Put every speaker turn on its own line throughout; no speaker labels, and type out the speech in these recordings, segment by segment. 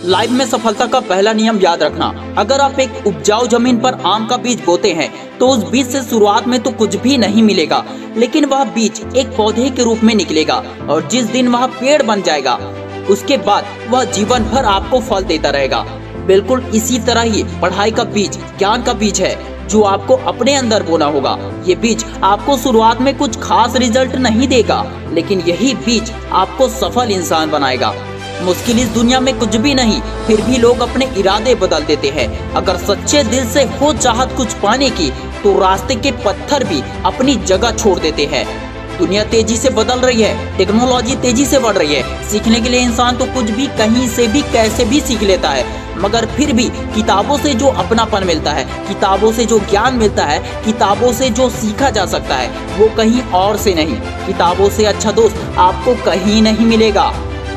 Life में सफलता का पहला नियम याद रखना। अगर आप एक उपजाऊ जमीन पर आम का बीज बोते हैं तो उस बीज से शुरुआत में तो कुछ भी नहीं मिलेगा, लेकिन वह बीज एक पौधे के रूप में निकलेगा और जिस दिन वह पेड़ बन जाएगा उसके बाद वह जीवन भर आपको फल देता रहेगा। बिल्कुल इसी तरह ही पढ़ाई का बीज ज्ञान का बीज है जो आपको अपने अंदर बोना होगा। ये बीज आपको शुरुआत में कुछ खास रिजल्ट नहीं देगा, लेकिन यही बीज आपको सफल इंसान बनाएगा। मुश्किल इस दुनिया में कुछ भी नहीं, फिर भी लोग अपने इरादे बदल देते हैं। अगर सच्चे दिल से हो चाहत कुछ पाने की तो रास्ते के पत्थर भी अपनी जगह छोड़ देते हैं। दुनिया तेजी से बदल रही है, टेक्नोलॉजी तेजी से बढ़ रही है। सीखने के लिए इंसान तो कुछ भी कहीं से भी कैसे भी सीख लेता है, मगर फिर भी किताबों से जो अपनापन मिलता है, किताबों से जो ज्ञान मिलता है, किताबों से जो सीखा जा सकता है वो कहीं और से नहीं। किताबों से अच्छा दोस्त आपको कहीं नहीं मिलेगा।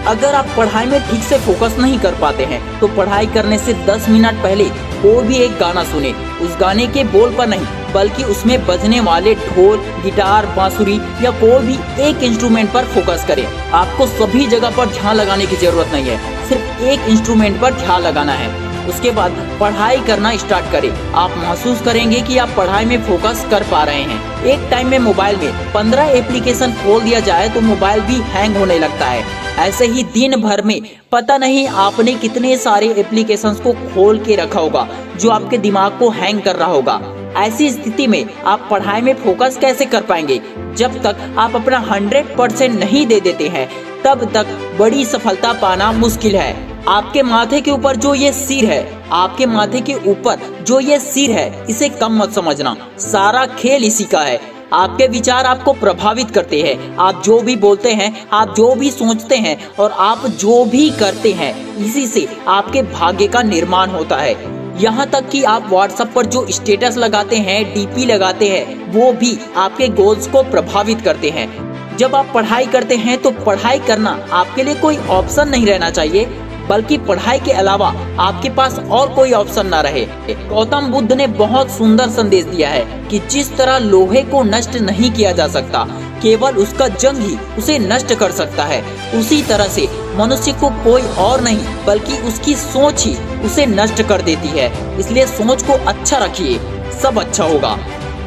अगर आप पढ़ाई में ठीक से फोकस नहीं कर पाते हैं तो पढ़ाई करने से 10 मिनट पहले कोई भी एक गाना सुने। उस गाने के बोल पर नहीं बल्कि उसमें बजने वाले ढोल, गिटार, बांसुरी या कोई भी एक इंस्ट्रूमेंट पर फोकस करें। आपको सभी जगह पर ध्यान लगाने की जरूरत नहीं है, सिर्फ एक इंस्ट्रूमेंट पर ध्यान लगाना है। उसके बाद पढ़ाई करना स्टार्ट करें। आप महसूस करेंगे कि आप पढ़ाई में फोकस कर पा रहे हैं। एक टाइम में मोबाइल में 15 एप्लीकेशन खोल दिया जाए तो मोबाइल भी हैंग होने लगता है। ऐसे ही दिन भर में पता नहीं आपने कितने सारे एप्लीकेशंस को खोल के रखा होगा जो आपके दिमाग को हैंग कर रहा होगा। ऐसी स्थिति में आप पढ़ाई में फोकस कैसे कर पाएंगे? जब तक आप अपना 100% नहीं दे देते हैं तब तक बड़ी सफलता पाना मुश्किल है। आपके माथे के ऊपर जो ये सिर है, आपके माथे के ऊपर जो ये सिर है, इसे कम मत समझना। सारा खेल इसी का है। आपके विचार आपको प्रभावित करते हैं। आप जो भी बोलते हैं, आप जो भी सोचते हैं और आप जो भी करते हैं, इसी से आपके भाग्य का निर्माण होता है। यहाँ तक कि आप व्हाट्सएप पर जो स्टेटस लगाते हैं, डीपी लगाते हैं, वो भी आपके गोल्स को प्रभावित करते हैं। जब आप पढ़ाई करते हैं तो पढ़ाई करना आपके लिए कोई ऑप्शन नहीं रहना चाहिए, बल्कि पढ़ाई के अलावा आपके पास और कोई ऑप्शन ना रहे। गौतम बुद्ध ने बहुत सुंदर संदेश दिया है कि जिस तरह लोहे को नष्ट नहीं किया जा सकता, केवल उसका जंग ही उसे नष्ट कर सकता है, उसी तरह से मनुष्य को कोई और नहीं बल्कि उसकी सोच ही उसे नष्ट कर देती है। इसलिए सोच को अच्छा रखिए, सब अच्छा होगा।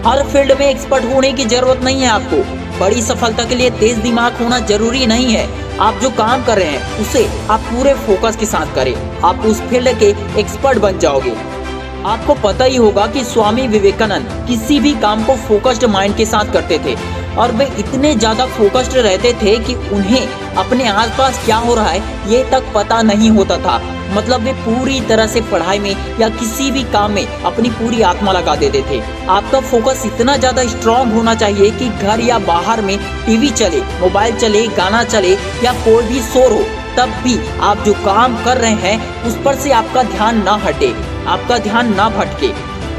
हर फील्ड में एक्सपर्ट होने की जरूरत नहीं है आपको। बड़ी सफलता के लिए तेज दिमाग होना जरूरी नहीं है। आप जो काम कर रहे हैं उसे आप पूरे फोकस के साथ करें, आप उस फील्ड के एक्सपर्ट बन जाओगे। आपको पता ही होगा कि स्वामी विवेकानंद किसी भी काम को फोकस्ड माइंड के साथ करते थे और वे इतने ज्यादा फोकस्ड रहते थे कि उन्हें अपने आसपास क्या हो रहा है ये तक पता नहीं होता था। मतलब वे पूरी तरह से पढ़ाई में या किसी भी काम में अपनी पूरी आत्मा लगा देते थे। आपका फोकस इतना ज्यादा स्ट्रांग होना चाहिए कि घर या बाहर में टीवी चले, मोबाइल चले, गाना चले या कोई भी शोर हो, तब भी आप जो काम कर रहे हैं उस पर से आपका ध्यान ना हटे, आपका ध्यान ना भटके।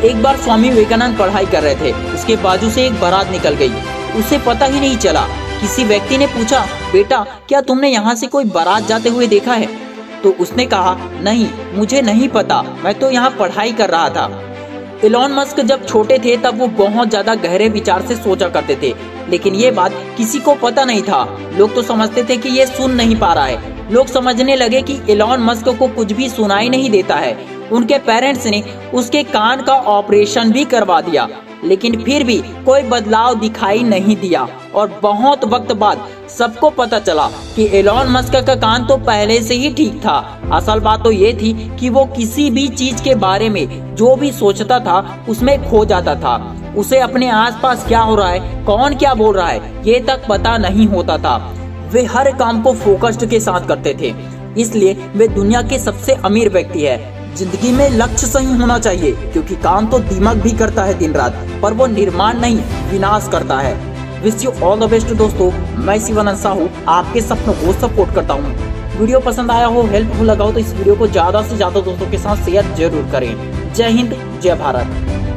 एक बार स्वामी विवेकानंद पढ़ाई कर रहे थे, उसके बाजू से एक बारात निकल गई, उसे पता ही नहीं चला। किसी व्यक्ति ने पूछा, बेटा क्या तुमने यहाँ से कोई बारात जाते हुए देखा है? तो उसने कहा, नहीं मुझे नहीं पता, मैं तो यहाँ पढ़ाई कर रहा था। एलोन मस्क जब छोटे थे तब वो बहुत ज्यादा गहरे विचार से सोचा करते थे, लेकिन ये बात किसी को पता नहीं था। लोग तो समझते थे कि ये सुन नहीं पा रहा है। लोग समझने लगे कि एलोन मस्क को कुछ भी सुनाई नहीं देता है। उनके पेरेंट्स ने उसके कान का ऑपरेशन भी करवा दिया, लेकिन फिर भी कोई बदलाव दिखाई नहीं दिया। और बहुत वक्त बाद सबको पता चला कि एलोन मस्क का कान तो पहले से ही ठीक था। असल बात तो ये थी कि वो किसी भी चीज के बारे में जो भी सोचता था उसमें खो जाता था। उसे अपने आसपास क्या हो रहा है, कौन क्या बोल रहा है, ये तक पता नहीं होता था। वे हर काम को फोकस्ड के साथ करते थे, इसलिए वे दुनिया के सबसे अमीर व्यक्ति है। जिंदगी में लक्ष्य सही होना चाहिए, क्योंकि काम तो दिमाग भी करता है दिन रात, पर वो निर्माण नहीं विनाश करता है। Wish you all the best दोस्तों। मैं शिवानंद साहू आपके सपनों को सपोर्ट करता हूँ। वीडियो पसंद आया हो, हेल्पफुल लगा हो तो इस वीडियो को ज्यादा से ज्यादा दोस्तों के साथ शेयर जरूर करें। जय हिंद, जय भारत।